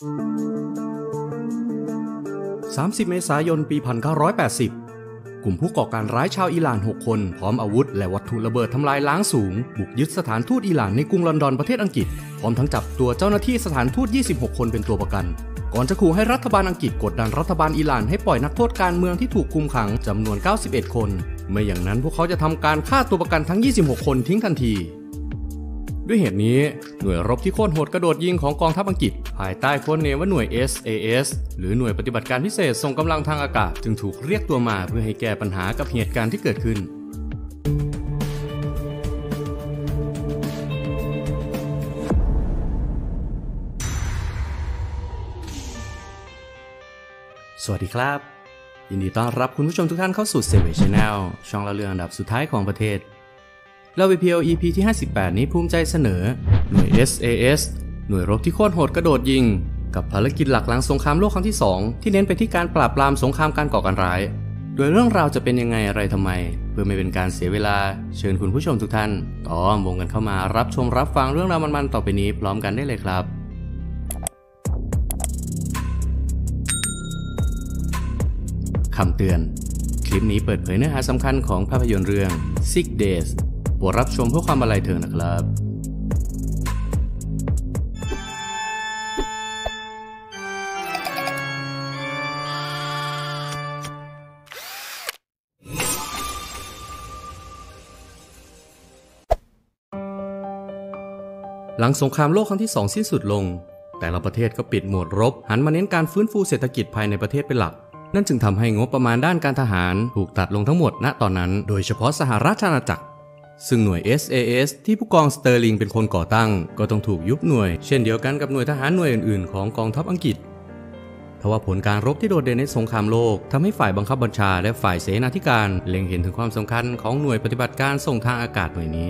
30 เมษายน ปี 1980 กลุ่มผู้ก่อการร้ายชาวอิหร่าน 6 คนพร้อมอาวุธและวัตถุระเบิดทำลายล้างสูงบุกยึดสถานทูตอิหร่านในกรุงลอนดอนประเทศอังกฤษพร้อมทั้งจับตัวเจ้าหน้าที่สถานทูต 26 คนเป็นตัวประกันก่อนจะขู่ให้รัฐบาลอังกฤษกดดันรัฐบาลอิหร่านให้ปล่อยนักโทษการเมืองที่ถูกคุมขังจำนวน 91 คนไม่อย่างนั้นพวกเขาจะทำการฆ่าตัวประกันทั้ง 26 คนทิ้งทันทีด้วยเหตุนี้หน่วยรบที่โคตรโหดกระโดดยิงของกองทัพอังกฤษภายใต้โค้ดเนมว่าหน่วย SAS หรือหน่วยปฏิบัติการพิเศษส่งกำลังทางอากาศจึงถูกเรียกตัวมาเพื่อให้แก้ปัญหากับเหตุการณ์ที่เกิดขึ้นสวัสดีครับยินดีต้อนรับคุณผู้ชมทุกท่านเข้าสู่ Savage Channel ช่องเล่าเรื่องอันดับสุดท้ายของประเทศเรา VPL EP ที่ 58 นี้ภูมิใจเสนอหน่วย SAS หน่วยรบที่โคตรโหดกระโดดยิงกับภารกิจหลักหลังสงครามโลกครั้งที่ 2 ที่เน้นไปที่การปราบปรามสงครามการก่อการร้ายโดยเรื่องราวจะเป็นยังไงอะไรทำไมเพื่อไม่เป็นการเสียเวลาเชิญคุณผู้ชมทุกท่านต่อวงกันเข้ามารับชมรับฟังเรื่องราวมันๆต่อไปนี้พร้อมกันได้เลยครับคำเตือนคลิปนี้เปิดเผยเนื้อหาสำคัญของภาพยนตร์เรื่อง Six Days โปรดรับชมเพื่อความบันเทิงนะครับหลังสงครามโลกครั้งที่ 2 สิ้นสุดลงแต่ละประเทศก็ปิดโหมดรบหันมาเน้นการฟื้นฟูเศรษฐกิจภายในประเทศเป็นหลักนั่นจึงทำให้งบประมาณด้านการทหารถูกตัดลงทั้งหมดณตอนนั้นโดยเฉพาะสหราชอาณาจักรซึ่งหน่วย SAS ที่ผู้กองสเตอร์ลิงเป็นคนก่อตั้งก็ต้องถูกยุบหน่วยเช่นเดียวกันกับหน่วยทหารหน่วยอื่นๆของกองทัพอังกฤษทว่าผลการรบที่โดดเด่นในสงครามโลกทำให้ฝ่ายบังคับบัญชาและฝ่ายเสนาธิการเล็งเห็นถึงความสำคัญของหน่วยปฏิบัติการส่งทางอากาศหน่วยนี้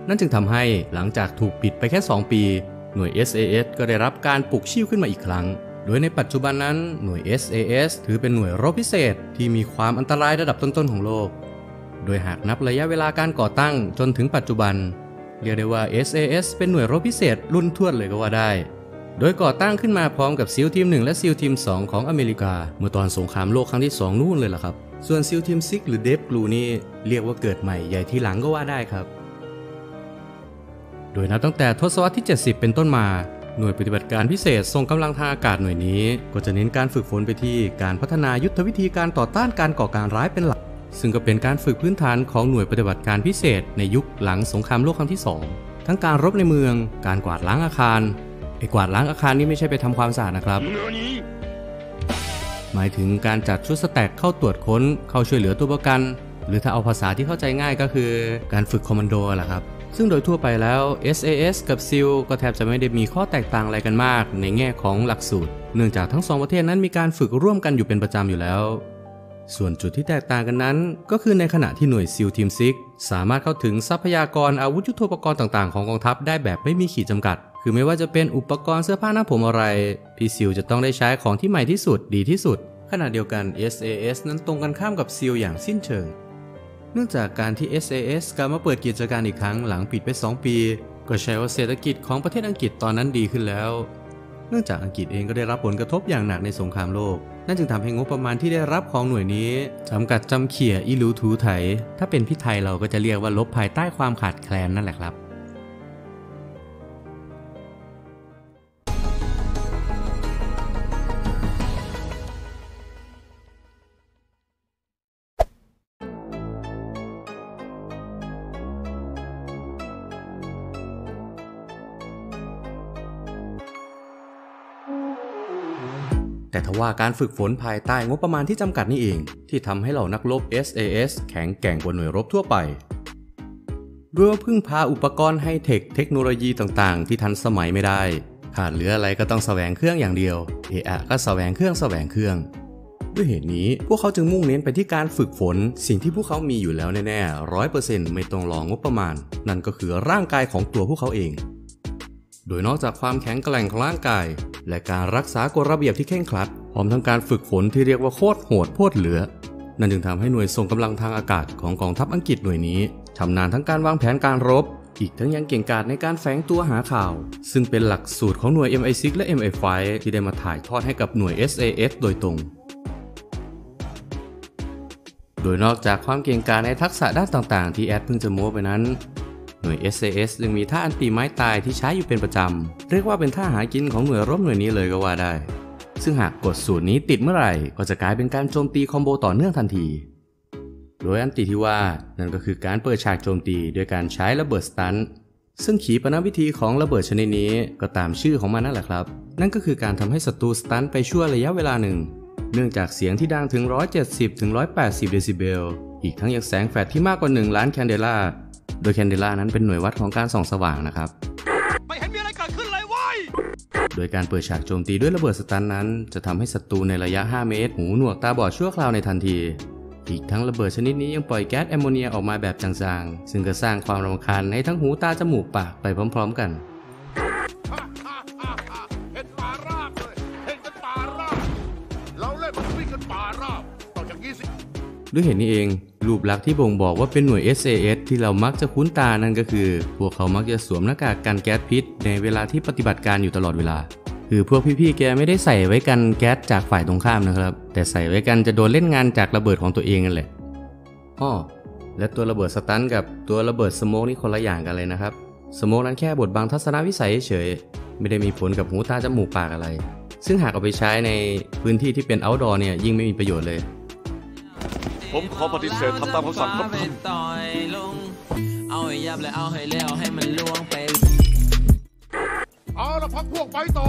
นั่นจึงทำให้หลังจากถูกปิดไปแค่2 ปีหน่วย SAS ก็ได้รับการปลุกชีพขึ้นมาอีกครั้งโดยในปัจจุบันนั้นหน่วย SAS ถือเป็นหน่วยรบพิเศษที่มีความอันตรายระดับต้นๆของโลกโดยหากนับระยะเวลาการก่อตั้งจนถึงปัจจุบันเรียกได้ว่า SAS เป็นหน่วยรบพิเศษรุ่นทวดเลยก็ว่าได้โดยก่อตั้งขึ้นมาพร้อมกับซีลทีม 1 และซีลทีม 2 ของอเมริกาเมื่อตอนสงครามโลกครั้งที่ 2 นู่นเลยล่ะครับส่วนซีลทีม 6 หรือเดฟกลูนี่เรียกว่าเกิดใหม่ใหญ่ทีหลังก็ว่าได้ครับโดยนับตั้งแต่ทศวรรษที่ 70 เป็นต้นมาหน่วยปฏิบัติการพิเศษส่งกำลังทางอากาศหน่วยนี้ก็จะเน้นการฝึกฝนไปที่การพัฒนายุทธวิธีการต่อต้านการก่อการร้ายเป็นหลักซึ่งก็เป็นการฝึกพื้นฐานของหน่วยปฏิบัติการพิเศษในยุคหลังสงครามโลกครั้งที่ 2ทั้งการรบในเมืองการกวาดล้างอาคารกวาดล้างอาคารนี่ไม่ใช่ไปทำความสะอาดนะครับหมายถึงการจัดชุดสแต็กเข้าตรวจค้นเข้าช่วยเหลือตัวประกันหรือถ้าเอาภาษาที่เข้าใจง่ายก็คือการฝึกคอมมานโดแหละครับซึ่งโดยทั่วไปแล้ว SAS กับ SEAL ก็แทบจะไม่ได้มีข้อแตกต่างอะไรกันมากในแง่ของหลักสูตรเนื่องจากทั้ง2ประเทศนั้นมีการฝึกร่วมกันอยู่เป็นประจำอยู่แล้วส่วนจุดที่แตกต่างกันนั้นก็คือในขณะที่หน่วย SEAL Team 6 สามารถเข้าถึงทรัพยากรอาวุธยุทโธปกรณ์ต่างๆของกองทัพได้แบบไม่มีขีดจำกัดคือไม่ว่าจะเป็นอุปกรณ์เสื้อผ้าหน้าผมอะไรพี่ SEAL จะต้องได้ใช้ของที่ใหม่ที่สุดดีที่สุดขณะเดียวกัน SAS นั้นตรงกันข้ามกับ SEAL อย่างสิ้นเชิงเนื่องจากการที่ SAS กลับมาเปิดกิจการอีกครั้งหลังปิดไป2 ปีก็ใช่ว่าเศรษฐกิจของประเทศอังกฤษตอนนั้นดีขึ้นแล้วเนื่องจากอังกฤษเองก็ได้รับผลกระทบอย่างหนักในสงครามโลกนั่นจึงทำให้งบประมาณที่ได้รับของหน่วยนี้จำกัดจำเขี่ยอีหลูถูไถถ้าเป็นพี่ไทยเราก็จะเรียกว่าลบภายใต้ความขาดแคลนนั่นแหละครับแต่ทว่าการฝึกฝนภายใต้งบประมาณที่จำกัดนี่เองที่ทำให้เหล่านักรบ SAS แข็งแกร่งกว่าหน่วยรบทั่วไปด้วยว่าพึ่งพาอุปกรณ์ไฮเทคโนโลยีต่างๆที่ทันสมัยไม่ได้ขาดเหลืออะไรก็ต้องแสวงเครื่องอย่างเดียวก็แสวงเครื่องด้วยเหตุนี้พวกเขาจึงมุ่งเน้นไปที่การฝึกฝนสิ่งที่พวกเขามีอยู่แล้วแน่ๆ 100% ไม่ต้องรองบประมาณนั่นก็คือร่างกายของตัวพวกเขาเองโดยนอกจากความแข็งแกร่งของร่างกายและการรักษากฎระเบียบที่เคร่งครัดพร้อมทั้งการฝึกฝนที่เรียกว่าโคตรโหดโคตรเหลือนั่นจึงทำให้หน่วยส่งกำลังทางอากาศของกองทัพอังกฤษหน่วยนี้ชำนาญทั้งการวางแผนการรบ อีกทั้งยังเก่งกาจในการแฝงตัวหาข่าวซึ่งเป็นหลักสูตรของหน่วย MI6 และ MI5 ที่ได้มาถ่ายทอดให้กับหน่วย SAS โดยตรงโดยนอกจากความเก่งกาจในทักษะด้านต่างๆที่แอดเพิ่งจะโม้ไปนั้นหน่วย SAS ยังมีท่าอันตีไม้ตายที่ใช้อยู่เป็นประจำเรียกว่าเป็นท่าหากินของหน่วยรบหน่วยนี้เลยก็ว่าได้ซึ่งหากกดสูตรนี้ติดเมื่อไหร่ก็จะกลายเป็นการโจมตีคอมโบต่อเนื่องทันทีโดยอันติที่ว่านั่นก็คือการเปิดฉากโจมตีโดยการใช้ระเบิดสตันซึ่งขีปนาวิธีของระเบิดชนิดนี้ก็ตามชื่อของมันนั่นแหละครับนั่นก็คือการทำให้ศัตรูสตันไปชั่วระยะเวลาหนึ่งเนื่องจากเสียงที่ดังถึง170 ถึง 180 เดซิเบลอีกทั้งยังแสงแฟลชที่มากกว่า1 ล้านแคนเดล่าโดยแคนเดล่านั้นเป็นหน่วยวัดของการส่องสว่างนะครับไม่เห็นมีอะไรเกิดขึ้นเลยว้ยโดยการเปิดฉากโจมตีด้วยระเบิดสตันนั้นจะทำให้ศัตรูในระยะ5 เมตรหูหนวกตาบอดชั่วคราวในทันทีอีกทั้งระเบิดชนิดนี้ยังปล่อยแก๊สแอมโมเนียออกมาแบบจางๆซึ่งก็สร้างความรำคาญให้ทั้งหูตาจมูกปากไปพร้อมๆกันเห็นป่าราบเลยเห็นกันป่าราบเราเล่นมันวิ่งกันป่าราบต่อจากนี้สิด้วยเหตุนี้เองรูปลักษณ์ที่บ่งบอกว่าเป็นหน่วย SAS ที่เรามักจะคุ้นตานั่นก็คือพวกเขามักจะสวมหน้ากากกันแก๊สพิษในเวลาที่ปฏิบัติการอยู่ตลอดเวลาคือพวกพี่ๆแกไม่ได้ใส่ไว้กันแก๊สจากฝ่ายตรงข้ามนะครับแต่ใส่ไว้กันจะโดนเล่นงานจากระเบิดของตัวเองนั่นแหละและตัวระเบิดสตันกับตัวระเบิดสโมกนี่คนละอย่างกันเลยนะครับสโมกนั้นแค่บดบังทัศนวิสัยเฉยไม่ได้มีผลกับหูตาจมูกปากอะไรซึ่งหากเอาไปใช้ในพื้นที่ที่เป็นเอาท์ดอร์เนี่ยยิ่งไม่มีประโยชน์เลยผมขอปฏิเสธทำตามคำสั่งครับเอาให้ยับและเอาให้เลี้ยวให้มันล่วงไปเอาละพักพวกไปต่อ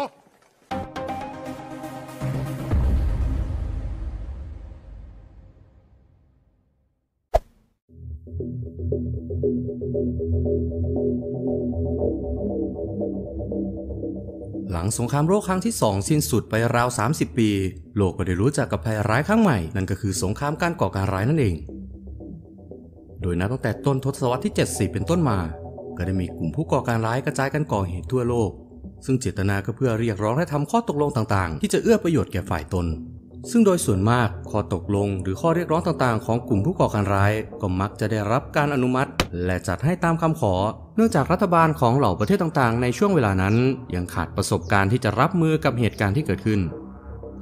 หลังสงครามโลกครั้งที่2สิ้นสุดไปราว30 ปีโลกก็ได้รู้จักกับภัยร้ายครั้งใหม่นั่นก็คือสงครามการก่อการร้ายนั่นเองโดยนับตั้งแต่ต้นทศวรรษที่70เป็นต้นมาก็ได้มีกลุ่มผู้ก่อการร้ายกระจายกันก่อเหตุทั่วโลกซึ่งเจตนาก็เพื่อเรียกร้องให้ทำข้อตกลงต่างๆที่จะเอื้อประโยชน์แก่ฝ่ายตนซึ่งโดยส่วนมากข้อตกลงหรือข้อเรียกร้องต่างๆของกลุ่มผู้ก่อการร้ายก็มักจะได้รับการอนุมัติและจัดให้ตามคำขอเนื่องจากรัฐบาลของเหล่าประเทศต่างๆในช่วงเวลานั้นยังขาดประสบการณ์ที่จะรับมือกับเหตุการณ์ที่เกิดขึ้น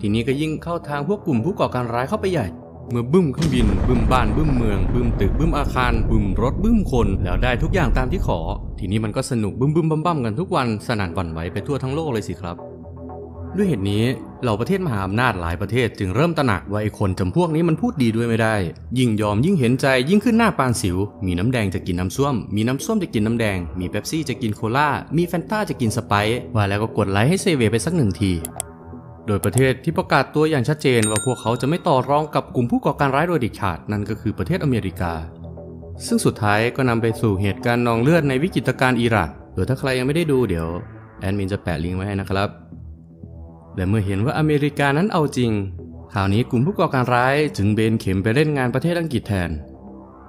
ทีนี้ก็ยิ่งเข้าทางพวกกลุ่มผู้ก่อการร้ายเข้าไปใหญ่เมื่อบึ้มเครื่องบินบึ้มบ้านบึ้มเมืองบึ้มตึกบึ้มอาคารบึ้มรถบึ้มคนแล้วได้ทุกอย่างตามที่ขอทีนี้มันก็สนุกบึ้มบั้มกันทุกวันสนั่นหวั่นไหวไปทั่วทั้งโลกเลยสิครับด้วยเหตุนี้เหล่าประเทศมหาอำนาจหลายประเทศจึงเริ่มตระหนักว่าไอ้คนจำพวกนี้มันพูดดีด้วยไม่ได้ยิ่งยอมยิ่งเห็นใจยิ่งขึ้นหน้าปานสิวมีน้ำแดงจะกินน้ำส้วมมีน้ำส้มจะกินน้ำแดงมีเป๊ปซี่จะกินโคลามีแฟนต้าจะกินสไปร์ว่าแล้วก็กดไลค์ให้เซเวไปสัก1 ทีโดยประเทศที่ประกาศตัวอย่างชัดเจนว่าพวกเขาจะไม่ต่อรองกับกลุ่มผู้ก่อการร้ายโดยเด็ดขาดนั่นก็คือประเทศอเมริกาซึ่งสุดท้ายก็นำไปสู่เหตุการณ์นองเลือดในวิกฤตการณ์อิรักโดยถ้าใครยังไม่ได้ดูเดี๋ยวแอดมินจะแปะลิงก์ไว้ให้นะครับและเมื่อเห็นว่าอเมริกานั้นเอาจริงคราวนี้กลุ่มผู้ก่อการร้ายจึงเบนเข็มไปเล่นงานประเทศอังกฤษแทน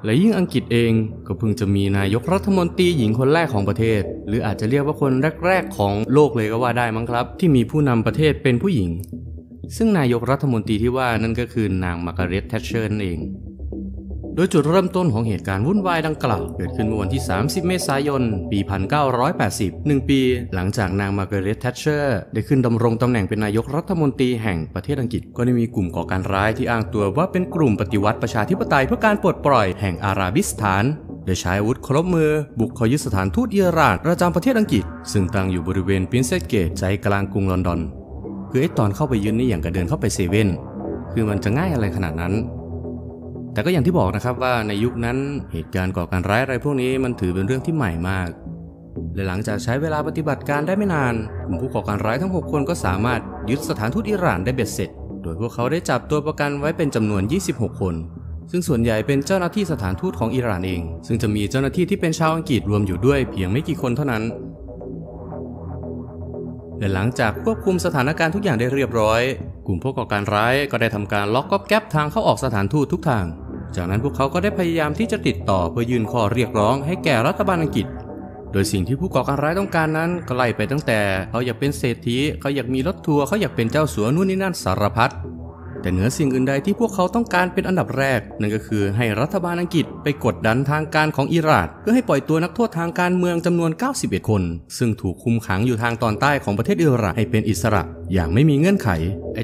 และยิ่งอังกฤษเองก็เพิ่งจะมีนายกรัฐมนตรีหญิงคนแรกของประเทศหรืออาจจะเรียกว่าคนแรกๆของโลกเลยก็ว่าได้มั้งครับที่มีผู้นำประเทศเป็นผู้หญิงซึ่งนายกรัฐมนตรีที่ว่านั่นก็คือนางมาร์กาเร็ต แทชเชอร์นั่นเองโดยจุดเริ่มต้นของเหตุการณ์วุ่นวายดังกล่าวเกิดขึ้นเมื่อวันที่30 เมษายน ปี 1980 1 ปีหลังจากนางมาร์กาเร็ต แทชเชอร์ได้ขึ้นดำรงตำแหน่งเป็นนายกรัฐมนตรีแห่งประเทศอังกฤษก็ได้มีกลุ่มก่อการร้ายที่อ้างตัวว่าเป็นกลุ่มปฏิวัติประชาธิปไตยเพื่อการปลดปล่อยแห่งอาราบิสถานโดยใช้อาวุธครบมือบุกเข้ายึดสถานทูตอิหร่านประจำประเทศอังกฤษซึ่งตั้งอยู่บริเวณปรินเซสเกตใจกลางกรุงลอนดอนคือไอ้ตอนเข้าไปยึดนี่อย่างกับเดินเข้าไปเซเว่นคือมันจะง่ายอะไรขนาดนั้นแต่ก็อย่างที่บอกนะครับว่าในยุคนั้นเหตุการณ์ก่อการร้ายอะไรพวกนี้มันถือเป็นเรื่องที่ใหม่มากและหลังจากใช้เวลาปฏิบัติการได้ไม่นานกลุ่มผู้ก่อการร้ายทั้ง6 คนก็สามารถยึดสถานทูตอิหร่านได้เบ็ดเสร็จโดยพวกเขาได้จับตัวประกันไว้เป็นจำนวน26 คนซึ่งส่วนใหญ่เป็นเจ้าหน้าที่สถานทูตของอิหร่านเองซึ่งจะมีเจ้าหน้าที่ที่เป็นชาวอังกฤษรวมอยู่ด้วยเพียงไม่กี่คนเท่านั้นและหลังจากควบคุมสถานการณ์ทุกอย่างได้เรียบร้อยกลุ่มผู้ก่อการร้ายก็ได้ทำการล็อกก๊อบแก๊ปทางเข้าออกสถานทูตทุกทางจากนั้นพวกเขาก็ได้พยายามที่จะติดต่อเพื่อยื่นข้อเรียกร้องให้แก่รัฐบาลอังกฤษโดยสิ่งที่ผู้ก่อการร้ายต้องการนั้นก็ไล่ไปตั้งแต่เขาอยากเป็นเศรษฐีเขาอยากมีรถทัวร์เขาอยากเป็นเจ้าสัวนู่นนี่นั่นสารพัด แต่เหนือสิ่งอื่นใดที่พวกเขาต้องการเป็นอันดับแรกนั่นก็คือให้รัฐบาลอังกฤษไปกดดันทางการของอิหร่านเพื่อให้ปล่อยตัวนักโทษทางการเมืองจำนวน91คนซึ่งถูกคุมขังอยู่ทางตอนใต้ของประเทศอิหร่านให้เป็นอิสระอย่างไม่มีเงื่อนไข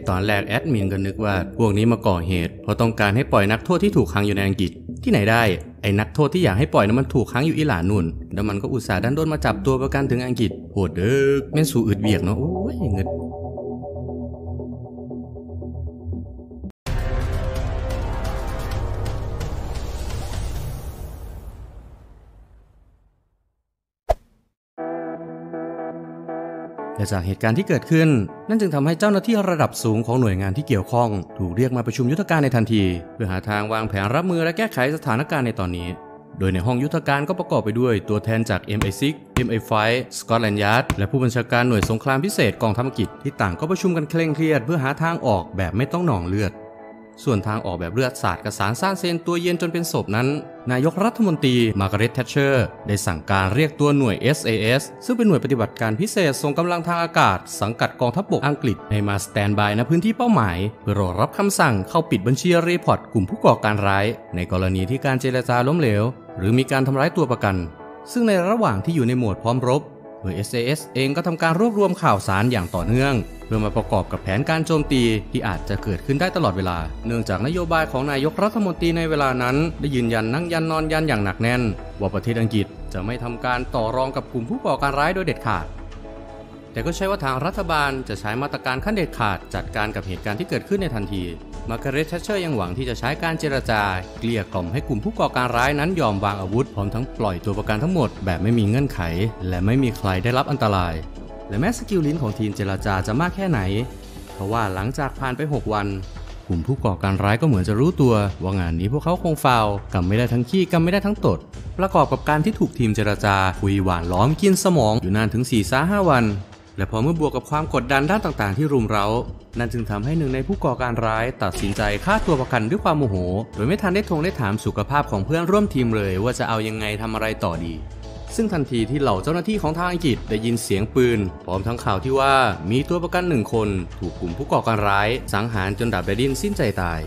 ตอนแรกแอดมินก็นึกว่าพวกนี้มาก่อเหตุเพราะต้องการให้ปล่อยนักโทษที่ถูกขังอยู่ในอังกฤษที่ไหนได้นักโทษที่อยากให้ปล่อยนั้นมันถูกขังอยู่อิหร่านนู่นแล้วมันก็อุตส่าห์ดันโดนมาจับตัวประกันถึงอังกฤษโหดเด้อแม่นสู่อึดเบียกเนาะโอ้ยเงิดและจากเหตุการณ์ที่เกิดขึ้นนั่นจึงทำให้เจ้าหน้าที่ระดับสูงของหน่วยงานที่เกี่ยวข้องถูกเรียกมาประชุมยุทธการในทันทีเพื่อหาทางวางแผนรับมือและแก้ไขสถานการณ์ในตอนนี้โดยในห้องยุทธการก็ประกอบไปด้วยตัวแทนจาก MI6 MI5 สกอตแลนด์ยาร์ดและผู้บัญชาการหน่วยสงครามพิเศษกองทัพอังกฤษที่ต่างก็ประชุมกันเคร่งเครียดเพื่อหาทางออกแบบไม่ต้องหนองเลือดส่วนทางออกแบบเลือดสาดกระสานซ่านเซนตัวเย็นจนเป็นศพนั้นนายกรัฐมนตรีมาร์กาเร็ต แทชเชอร์ได้สั่งการเรียกตัวหน่วย SAS ซึ่งเป็นหน่วยปฏิบัติการพิเศษส่งกำลังทางอากาศสังกัดกองทัพบกอังกฤษให้มาสแตนบายณพื้นที่เป้าหมายเพื่อรอรับคำสั่งเข้าปิดบัญชีรีพอร์ตกลุ่มผู้ก่อการร้ายในกรณีที่การเจรจาล้มเหลวหรือมีการทำร้ายตัวประกันซึ่งในระหว่างที่อยู่ในโหมดพร้อมรบหน่วย SAS เองก็ทำการรวบรวมข่าวสารอย่างต่อเนื่องเพื่อมาประกอบกับแผนการโจมตีที่อาจจะเกิดขึ้นได้ตลอดเวลาเนื่องจากนโยบายของนายกรัฐมนตรีในเวลานั้นได้ยืนยันนั่งยันนอนยันอย่างหนักแน่นว่าประเทศอังกฤษจะไม่ทำการต่อรองกับกลุ่มผู้ก่อการร้ายโดยเด็ดขาดแต่ก็ใช่ว่าทางรัฐบาลจะใช้มาตรการขั้นเด็ดขาดจัดการกับเหตุการณ์ที่เกิดขึ้นในทันทีมาร์กาเร็ต แทชเชอร์ยังหวังที่จะใช้การเจรจาเกลี้ยกล่อมให้กลุ่มผู้ก่อการร้ายนั้นยอมวางอาวุธพร้อมทั้งปล่อยตัวประกันทั้งหมดแบบไม่มีเงื่อนไขและไม่มีใครได้รับอันตรายและแม้สกิลลิ้นของทีมเจรจาจะมากแค่ไหนเพราะว่าหลังจากผ่านไป6วันกลุ่มผู้ก่อการร้ายก็เหมือนจะรู้ตัวว่างานนี้พวกเขาคงฟาวกำไม่ได้ทั้งขี้กำไม่ได้ทั้งตดประกอบกับการที่ถูกทีมเจรจาคุยหวานล้อมกินสมองอยู่นานถึง 4-5 วันและพอเมื่อบวกกับความกดดันด้านต่างๆที่รุมเร้านั่นจึงทำให้หนึ่งในผู้ก่อการร้ายตัดสินใจฆ่าตัวประกันด้วยความโมโหโดยไม่ทันได้ถามสุขภาพของเพื่อนร่วมทีมเลยว่าจะเอายังไงทำอะไรต่อดีซึ่งทันทีที่เหล่าเจ้าหน้าที่ของทางอังกฤษได้ยินเสียงปืนพร้อมทั้งข่าวที่ว่ามีตัวประกัน1คนถูกกลุ่มผู้ก่อการร้ายสังหารจนดาบไดดินสิ้นใจตาย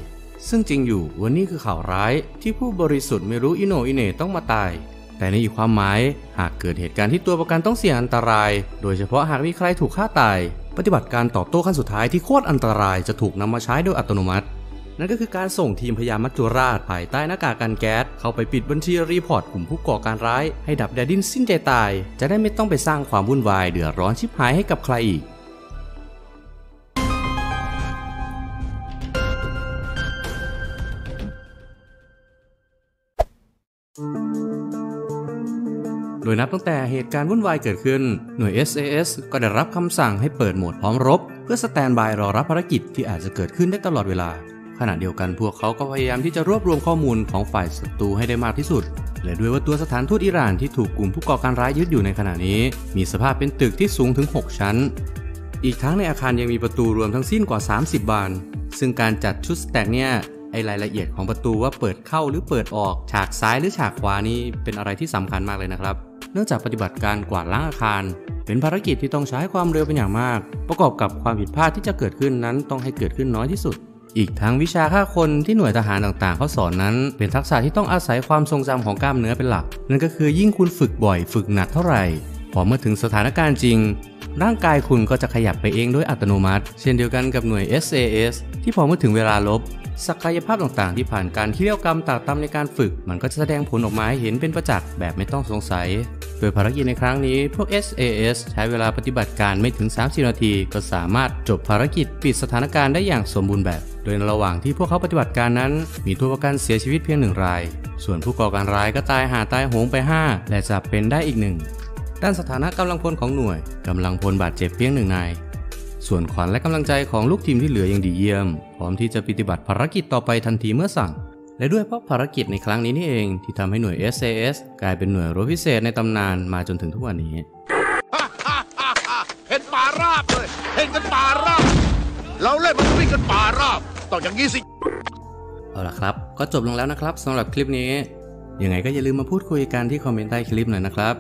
ซึ่งจริงอยู่ว่านี่คือข่าวร้ายที่ผู้บริสุทธิ์ไม่รู้อิโหน่อิเหน่ต้องมาตายแต่ในอีกความหมายหากเกิดเหตุการณ์ที่ตัวประกันต้องเสี่ยงอันตรายโดยเฉพาะหากมีใครถูกฆ่าตายปฏิบัติการตอบโต้ขั้นสุดท้ายที่โคตรอันตรายจะถูกนำมาใช้โดยอัตโนมัตินั่นก็คือการส่งทีมพญามัจจุราชภายใต้หน้ากากกันแก๊สเข้าไปปิดบัญชีรีพอร์ตกลุ่มผู้ก่อการร้ายให้ดับแดดดินสิ้นใจตายจะได้ไม่ต้องไปสร้างความวุ่นวายเดือดร้อนชิบหายให้กับใครอีกโดยนับตั้งแต่เหตุการณ์วุ่นวายเกิดขึ้นหน่วย SAS ก็ได้รับคำสั่งให้เปิดโหมดพร้อมรบเพื่อสแตนบายรอรับภารกิจที่อาจจะเกิดขึ้นได้ตลอดเวลาขณะเดียวกันพวกเขาก็พยายามที่จะรวบรวมข้อมูลของฝ่ายศัตรูให้ได้มากที่สุดและด้วยว่าตัวสถานทูตอิหร่านที่ถูกกลุ่มผู้ก่อการร้ายยึดอยู่ในขณะนี้มีสภาพเป็นตึกที่สูงถึง6ชั้นอีกทั้งในอาคารยังมีประตูรวมทั้งสิ้นกว่า30บานซึ่งการจัดชุดสแต็กเนี่ยรายละเอียดของประตูว่าเปิดเข้าหรือเปิดออกฉากซ้ายหรือฉากขวานี่เป็นอะไรที่สำคัญมากเลยนะครับเนื่องจากปฏิบัติการกวาดล้างอาคารเป็นภารกิจที่ต้องใช้ความเร็วเป็นอย่างมากประกอบกับความผิดพลาดที่จะเกิดขึ้นนั้นต้องให้เกิดขึ้นน้อยที่สุดอีกทั้งวิชาฆ่าคนที่หน่วยทหารต่างๆเขาสอนนั้นเป็นทักษะที่ต้องอาศัยความทรงจำของกล้ามเนื้อเป็นหลักนั่นก็คือยิ่งคุณฝึกบ่อยฝึกหนักเท่าไหร่พอเมื่อถึงสถานการณ์จริงร่างกายคุณก็จะขยับไปเองโดยอัตโนมัติเช่นเดียวกันกับหน่วย SAS ที่พอเมื่อถึงเวลารบศักยภาพต่างๆที่ผ่านการเคี่ยวกรรมตากตำในการฝึกมันก็จะแสดงผลออกมาให้เห็นเป็นประจักษ์แบบไม่ต้องสงสัยโดยภารกิจในครั้งนี้พวก SAS ใช้เวลาปฏิบัติการไม่ถึง30นาทีก็สามารถจบภารกิจปิดสถานการณ์ได้อย่างสมบูรณ์แบบโดยในระหว่างที่พวกเขาปฏิบัติการนั้นมีตัวประกันเสียชีวิตเพียง1รายส่วนผู้ก่อการร้ายก็ตายตายโหงไป5และจับเป็นได้อีก1ด้านสถานะกำลังพลของหน่วยกำลังพลบาดเจ็บเพียง1นายส่วนขวัญและกำลังใจของลูกทีมที่เหลือยังดีเยี่ยมพร้อมที่จะปฏิบัติภารกิจต่อไปทันทีเมื่อสั่งและด้วยเพราะภารกิจในครั้งนี้นี่เองที่ทำให้หน่วย SAS กลายเป็นหน่วยรบพิเศษในตำนานมาจนถึงทุกวันนี้เห็นป่าราบเลยเห็นกันป่าราบเราเล่นมันวิ่งกันป่าราบต้องอย่างนี้สิเอาล่ะครับก็จบลงแล้วนะครับสำหรับคลิปนี้ยังไงก็อย่าลืมมาพูดคุยกันที่คอมเมนต์ใต้คลิปหน่อยนะครับ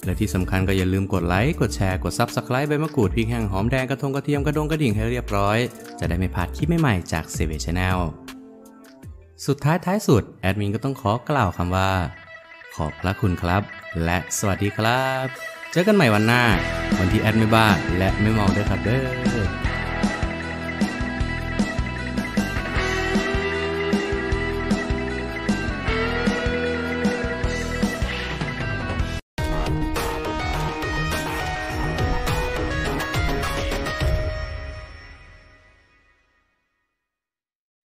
และที่สำคัญก็อย่าลืมกดไลค์กดแชร์กด Subscribe ใบมะกรูดพริกแห้งหอมแดงกระเทียมกระดิ่งให้เรียบร้อยจะได้ไม่พลาดคลิปใหม่ๆจาก Savage Channel สุดท้ายสุดแอดมินก็ต้องขอกล่าวคำว่าขอบพระคุณครับและสวัสดีครับเจอกันใหม่วันหน้าวันที่แอดไม่บ้าและไม่เมาด้วยครับเด้อ